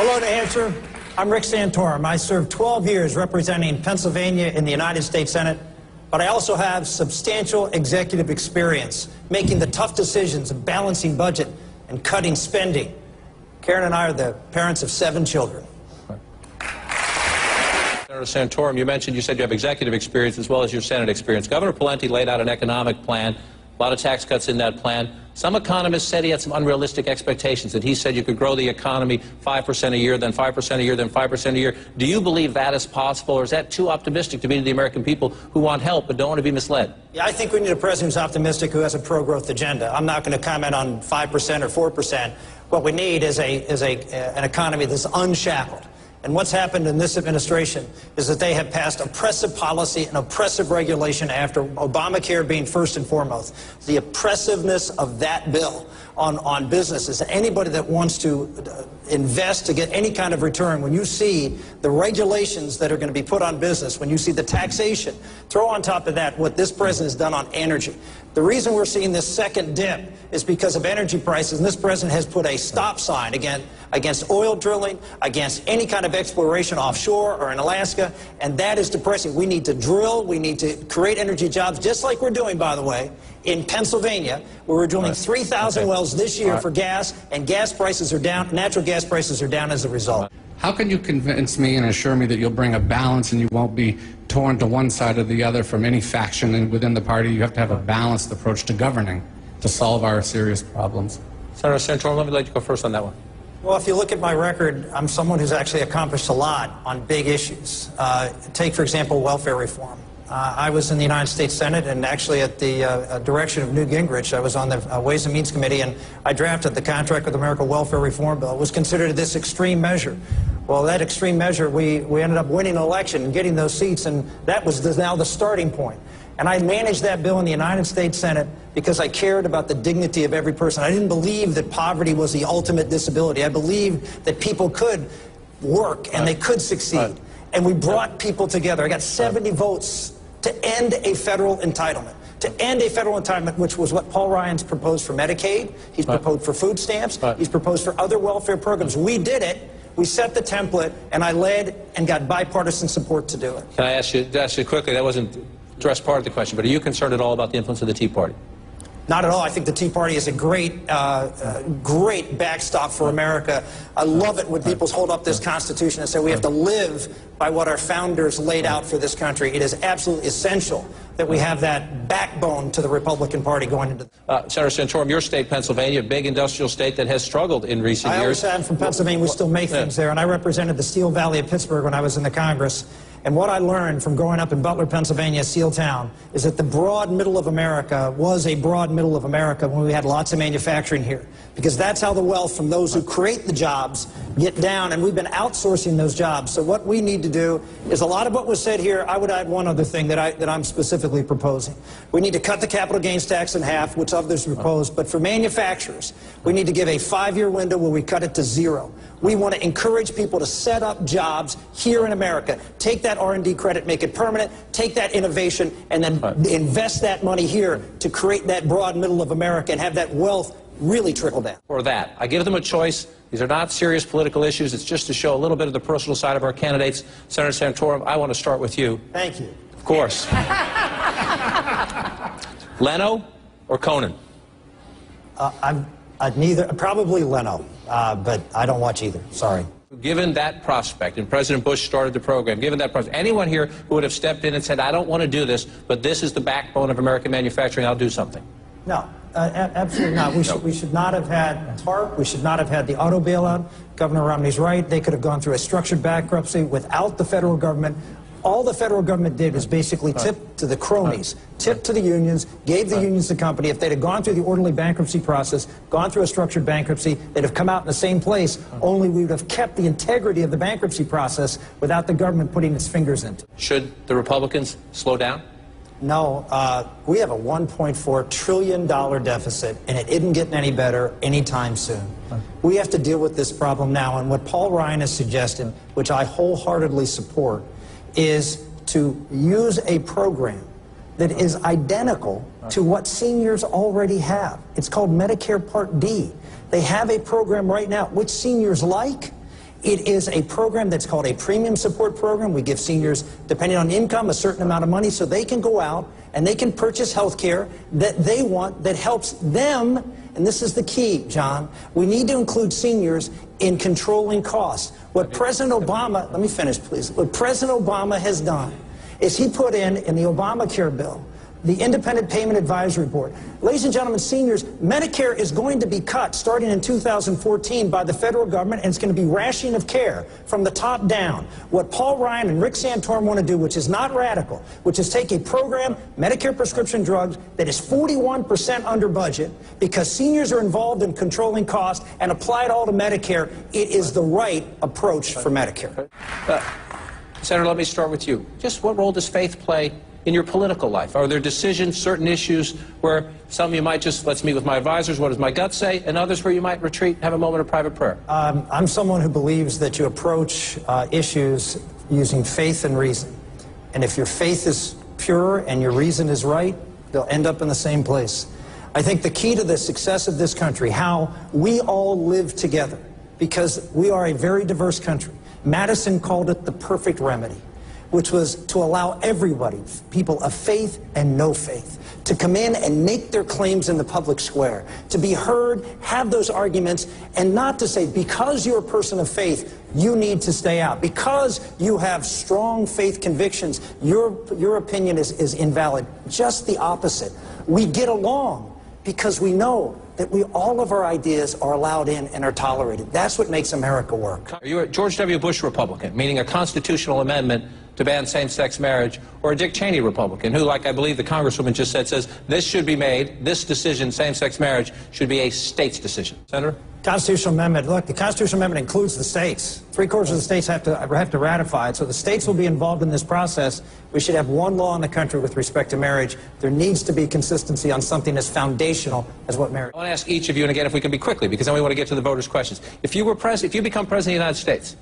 Hello, New Hampshire. I'm Rick Santorum. I served 12 years representing Pennsylvania in the United States Senate, but I also have substantial executive experience making the tough decisions of balancing budget and cutting spending. Karen and I are the parents of 7 children. Senator Santorum, you said you have executive experience as well as your Senate experience. Governor Pawlenty laid out an economic plan, a lot of tax cuts in that plan. Some economists said he had some unrealistic expectations, that he said you could grow the economy 5% a year, then 5% a year, then 5% a year. Do you believe that is possible, or is that too optimistic to be to the American people who want help but don't want to be misled? Yeah, I think we need a president who's optimistic, who has a pro-growth agenda. I'm not going to comment on 5% or 4%. What we need is an economy that's unshackled. And what's happened in this administration is that they have passed oppressive policy and oppressive regulation after Obamacare being first and foremost. The oppressiveness of that bill on businesses, anybody that wants to invest to get any kind of return, when you see the regulations that are going to be put on business, when you see the taxation, throw on top of that what this president has done on energy. The reason we're seeing this second dip is because of energy prices, and this president has put a stop sign against oil drilling, against any kind of exploration offshore or in Alaska, and that is depressing. We need to drill, we need to create energy jobs, just like we're doing, by the way, in Pennsylvania, where we're drilling 3,000 wells this year for gas, and gas prices are down, natural gas prices are down as a result. How can you convince me and assure me that you'll bring a balance and you won't be torn to one side or the other from any faction within the party? You have to have a balanced approach to governing to solve our serious problems. Senator Santorum, let me let you go first on that one. Well, if you look at my record, I'm someone who's actually accomplished a lot on big issues. Take, for example, welfare reform. I was in the United States Senate, and actually at the direction of Newt Gingrich, I was on the Ways and Means Committee, and I drafted the Contract with America welfare reform bill. It was considered this extreme measure. Well, that extreme measure, we ended up winning an election and getting those seats, and that was now the starting point. And I managed that bill in the United States Senate because I cared about the dignity of every person. I didn't believe that poverty was the ultimate disability. I believed that people could work and they could succeed. And we brought people together. I got 70 votes to end a federal entitlement. To end a federal entitlement, which was what Paul Ryan's proposed for Medicaid. He's proposed for food stamps. He's proposed for other welfare programs. We did it. We set the template, and I led and got bipartisan support to do it. Can I ask you quickly, that wasn't addressed part of the question, but are you concerned at all about the influence of the Tea Party? Not at all. I think the Tea Party is a great backstop for America. I love it when people hold up this Constitution and say we have to live by what our founders laid out for this country. It is absolutely essential that we have that backbone to the Republican Party going into Senator Santorum, your state, Pennsylvania, a big industrial state that has struggled in recent years. I always am from Pennsylvania. We still make things there, and I represented the Steel Valley of Pittsburgh when I was in the Congress. And what I learned from growing up in Butler, Pennsylvania, Seal Town, is that the broad middle of America was a broad middle of America when we had lots of manufacturing here. Because that's how the wealth from those who create the jobs get down, and we've been outsourcing those jobs. So what we need to do is a lot of what was said here. I would add one other thing that I'm specifically proposing. We need to cut the capital gains tax in half, which others proposed. But for manufacturers, we need to give a 5-year window where we cut it to 0. We want to encourage people to set up jobs here in America. Take that R&D credit, make it permanent, take that innovation, and then invest that money here to create that broad middle of America and have that wealth really trickle down. Or that. I give them a choice. These are not serious political issues. It's just to show a little bit of the personal side of our candidates. Senator Santorum, I want to start with you. Thank you. Of course. Leno or Conan? Probably Leno, but I don't watch either. Sorry. Given that prospect, and President Bush started the program, given that prospect, anyone here who would have stepped in and said, I don't want to do this, but this is the backbone of American manufacturing, I'll do something? No, absolutely not. We should not have had TARP. We should not have had the auto bailout. Governor Romney's right. They could have gone through a structured bankruptcy without the federal government. All the federal government did was basically tip to the cronies, tip to the unions, gave the unions the company. If they'd have gone through the orderly bankruptcy process, gone through a structured bankruptcy, they'd have come out in the same place, only we would have kept the integrity of the bankruptcy process without the government putting its fingers into it. Should the Republicans slow down? No, we have a $1.4 trillion deficit, and it isn't getting any better anytime soon. We have to deal with this problem now, and what Paul Ryan has suggested, which I wholeheartedly support, is to use a program that is identical to what seniors already have. It's called Medicare Part D. They have a program right now which seniors like, It is a program that's called a premium support program. We give seniors, depending on income, a certain amount of money so they can go out and they can purchase health care that they want that helps them. And this is the key, John. We need to include seniors in controlling costs. What President Obama, let me finish, please. What President Obama has done is he put in the Obamacare bill, the Independent Payment Advisory Board. Ladies and gentlemen, seniors, Medicare is going to be cut starting in 2014 by the federal government, and it's going to be rationing of care from the top down. What Paul Ryan and Rick Santorum want to do, which is not radical, which is take a program, Medicare prescription drugs, that is 41% under budget because seniors are involved in controlling costs and apply it all to Medicare. It is the right approach for Medicare. Senator, let me start with you. Just what role does faith play in your political life? Are there decisions, certain issues where some of you might just, let's meet with my advisors, what does my gut say, and others where you might retreat and have a moment of private prayer? I'm someone who believes that you approach issues using faith and reason. And if your faith is pure and your reason is right, they'll end up in the same place. I think the key to the success of this country, how we all live together, because we are a very diverse country. Madison called it the perfect remedy, which was to allow everybody, people of faith and no faith, to come in and make their claims in the public square, to be heard, have those arguments, and not to say, because you're a person of faith, you need to stay out. Because you have strong faith convictions, your opinion is invalid. Just the opposite. We get along because we know that all of our ideas are allowed in and are tolerated. That's what makes America work. Are you a George W. Bush Republican, meaning a constitutional amendment to ban same-sex marriage, or a Dick Cheney Republican, who, like I believe the Congresswoman just said, says this should be made, this decision, same-sex marriage, should be a state's decision? Senator? Constitutional amendment. Look, the constitutional amendment includes the states. 3/4 of the states have to ratify it, so the states will be involved in this process. We should have one law in the country with respect to marriage. There needs to be consistency on something as foundational as what marriage. I want to ask each of you, and again, if we can be quickly, because then we want to get to the voters' questions. If you become president of the United States,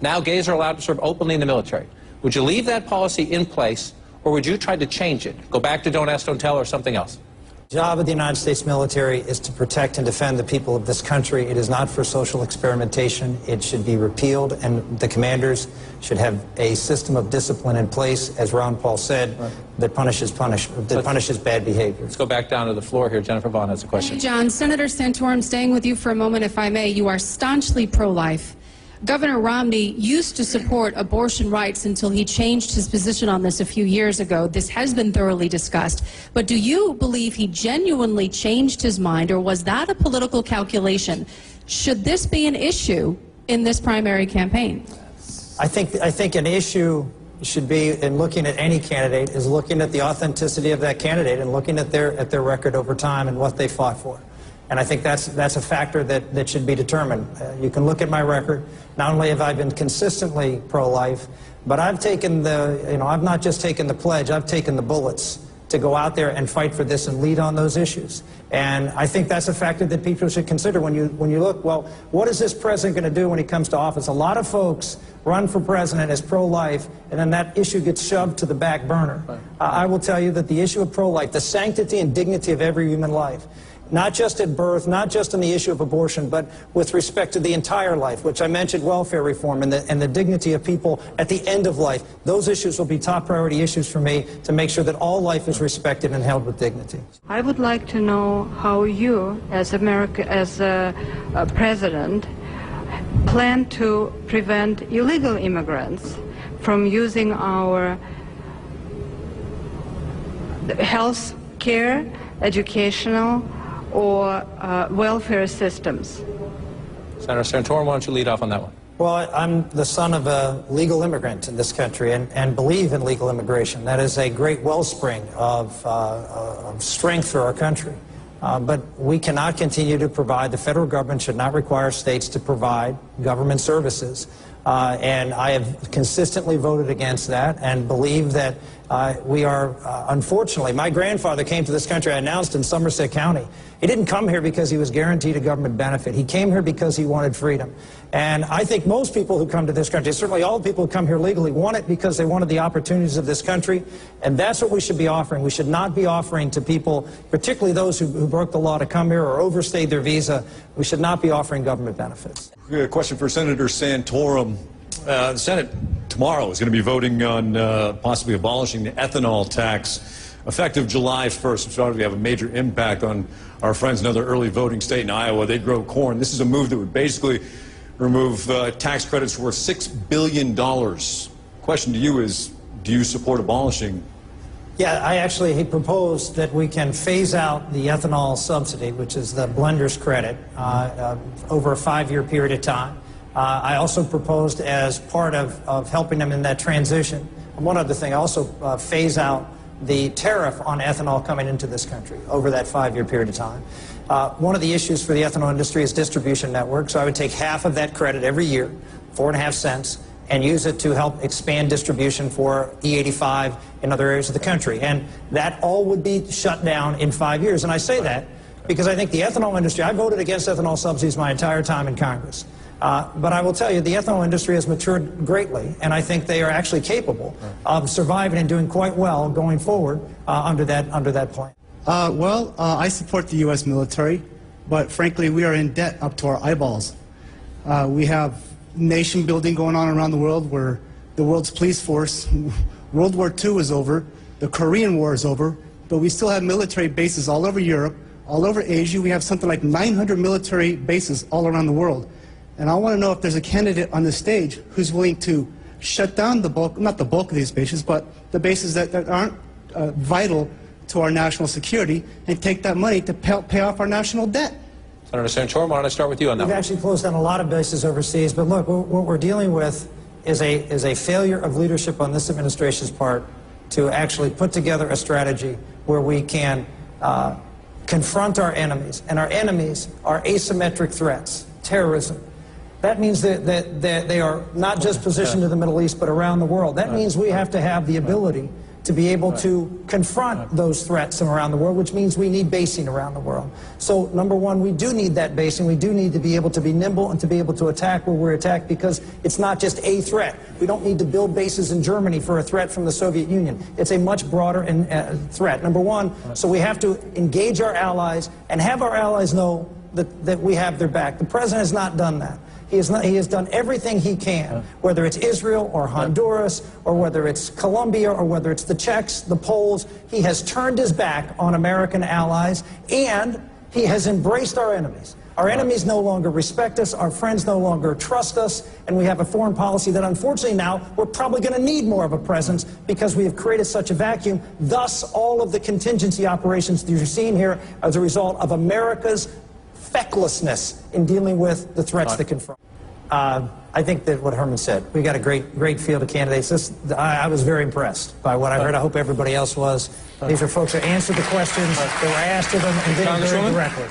now gays are allowed to serve openly in the military. Would you leave that policy in place, or would you try to change it? Go back to don't ask, don't tell, or something else? The job of the United States military is to protect and defend the people of this country. It is not for social experimentation. It should be repealed, and the commanders should have a system of discipline in place, as Ron Paul said, that punishes bad behavior. Let's go back down to the floor here. Jennifer Vaughn has a question. Thank you, John. Senator Santorum, staying with you for a moment, if I may. You are staunchly pro-life. Governor Romney used to support abortion rights until he changed his position on this a few years ago. This has been thoroughly discussed. But do you believe he genuinely changed his mind, or was that a political calculation? Should this be an issue in this primary campaign? I think an issue should be, in looking at any candidate, is looking at the authenticity of that candidate and looking at their record over time and what they fought for. And I think that's a factor that should be determined. You can look at my record. Not only have I been consistently pro-life, but I've taken I've not just taken the pledge, I've taken the bullets to go out there and fight for this and lead on those issues. And I think that's a factor that people should consider when you look, well, what is this president going to do when he comes to office? A lot of folks run for president as pro-life, and then that issue gets shoved to the back burner. I will tell you that the issue of pro-life, the sanctity and dignity of every human life, not just at birth, not just on the issue of abortion, but with respect to the entire life, which I mentioned, welfare reform and the dignity of people at the end of life. Those issues will be top priority issues for me to make sure that all life is respected and held with dignity. I would like to know how you, as a president, plan to prevent illegal immigrants from using our health care, educational, or welfare systems. Senator Santorum, why don't you lead off on that one? Well, I'm the son of a legal immigrant in this country and believe in legal immigration. That is a great wellspring of strength for our country. But we cannot continue to provide, the federal government should not require states to provide government services. And I have consistently voted against that and believe that We are, unfortunately, my grandfather came to this country, I announced in Somerset County. He didn't come here because he was guaranteed a government benefit. He came here because he wanted freedom. And I think most people who come to this country, certainly all the people who come here legally, want it because they wanted the opportunities of this country. And that's what we should be offering. We should not be offering to people, particularly those who broke the law to come here or overstayed their visa, we should not be offering government benefits. We got a question for Senator Santorum. The Senate tomorrow is going to be voting on possibly abolishing the ethanol tax effective July 1st, which ought to have a major impact on our friends in another early voting state in Iowa. They grow corn. This is a move that would basically remove tax credits worth $6 billion. Question to you is, do you support abolishing? Yeah, he proposed that we can phase out the ethanol subsidy, which is the blender's credit, over a 5-year period of time. I also proposed, as part of helping them in that transition, one other thing, I also phase out the tariff on ethanol coming into this country over that 5-year period of time. One of the issues for the ethanol industry is distribution network, so I would take half of that credit every year, 4.5 cents, and use it to help expand distribution for E85 in other areas of the country. And that all would be shut down in 5 years. And I say that because I think the ethanol industry, I voted against ethanol subsidies my entire time in Congress. But I will tell you, the ethanol industry has matured greatly, and I think they are actually capable of surviving and doing quite well going forward under that plan. I support the U.S. military, but frankly, we are in debt up to our eyeballs. We have nation building going on around the world where the world's police force, World War II is over, the Korean War is over, but we still have military bases all over Europe, all over Asia. We have something like 900 military bases all around the world. And I want to know if there's a candidate on the stage who's willing to shut down the bulk, not the bulk of these bases, but the bases that aren't vital to our national security, and take that money to pay off our national debt. Senator Santorum, why don't I start with you on that? We've actually closed down a lot of bases overseas, but look, what we're dealing with is a failure of leadership on this administration's part to actually put together a strategy where we can confront our enemies, and our enemies are asymmetric threats, terrorism. That means that they are not just positioned in the Middle East, but around the world. That means we have to have the ability to be able to confront those threats from around the world, which means we need basing around the world. So, number one, we do need that basing. We do need to be able to be nimble and to be able to attack where we're attacked, because it's not just a threat. We don't need to build bases in Germany for a threat from the Soviet Union. It's a much broader threat, number one. So we have to engage our allies and have our allies know that we have their back. The president has not done that. He has done everything he can, whether it's Israel or Honduras, or whether it's Colombia, or whether it's the Czechs, the Poles. He has turned his back on American allies, and he has embraced our enemies. Our enemies no longer respect us, our friends no longer trust us, and we have a foreign policy that, unfortunately, now we're probably going to need more of a presence because we have created such a vacuum. Thus, all of the contingency operations that you're seeing here as a result of America's fecklessness in dealing with the threats that confront. I think that what Herman said, we got a great field of candidates. I was very impressed by what I heard. I hope everybody else was. These are folks who answered the questions that were asked of them and did it very directly.